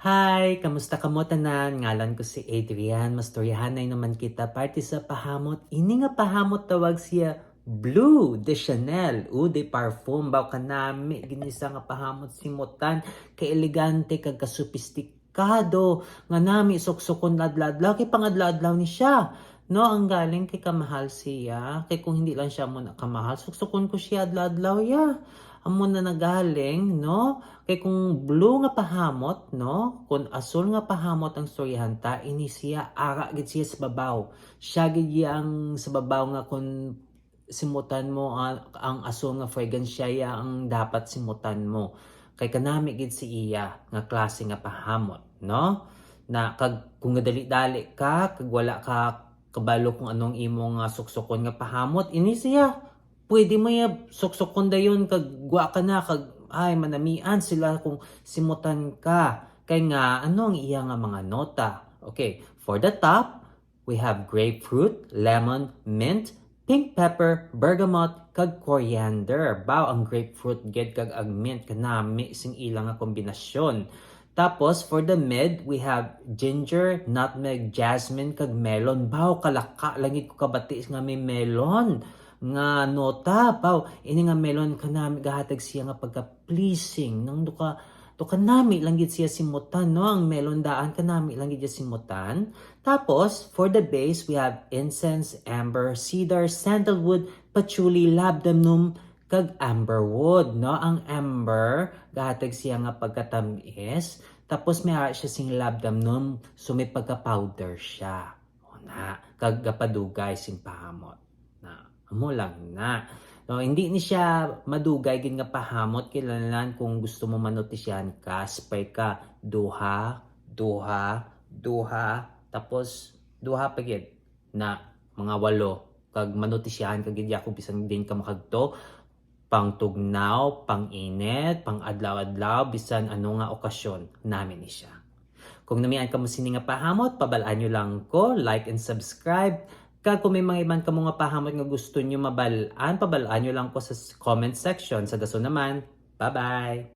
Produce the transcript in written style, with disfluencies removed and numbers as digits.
Hi, kamusta kamo tanan? Ngalan ko si Adrian. Mastoryahanay naman kita parte sa pahamot. Ini nga pahamot tawag siya Blue de Chanel. De parfum baw kanami ginisa nga pahamot simutan kay elegante kag kasupistikado nga nami suksukon adlaw kay pangadlaw ni siya. No, ang galing kay kamahal siya. Kay kung hindi lang siya mo na kamahal, suksukon ko siya adlaw ya. Amo na nagaling, no? Kay kung blue nga pahamot, no? Kung asul nga pahamot ang storyahan ta, ini siya, ara gid siya sa babaw. Siya gid ang sa babaw nga kung simutan mo ang asul nga fragrance siya ang dapat simutan mo. Kay kanami gid si iya nga klase nga pahamot, no? Na kag kung dali-dali ka, kag wala ka kabalo kung anong imong suksokon nga pahamot, ini siya pwede mo suksokon dayon kag gwa ka na kag ay manamian sila kung simutan ka. Kay nga ano ang iya nga mga nota. Okay, for the top, we have grapefruit, lemon, mint, pink pepper, bergamot, kag coriander. Baw ang grapefruit ged kag ang mint kanami sing ilang nga kombinasyon. Tapos for the mid, we have ginger, nutmeg, jasmine, kag melon. Baw kalaka langit ko kabati nga may melon nga nota baw ini nga melon kanami gahatag siya nga pagka pleasing nang duka kanami lang gid siya simutan, no? Ang melon daan kanami lang gid simutan. Tapos for the base we have incense, amber, cedar, sandalwood, patchouli, labdanum, kag amberwood, no? Ang amber gahatag siya nga pagkatamis, tapos may siya sing labdanum, so may pagka powder siya, o na kag gapadugay sing pahamot na amo lang na. No, hindi ni siya madugay gid nga pahamot kinahanglan kung gusto mo manotisyan ka, spray ka duha, tapos duha pa gid na mga 8 kag manotisyahan ka gid ako bisan din ka makadto pang tugnaw, pang init, pang adlaw-adlaw bisan ano nga okasyon namin ni siya. Kung namian ka mo sini nga pahamot, pabalaan nyo lang ko, like and subscribe. Kag kung may mga iban ka mga pahamot nga gusto nyo mabalaan, pabalaan nyo lang ko sa comment section. Sa daso naman, bye-bye!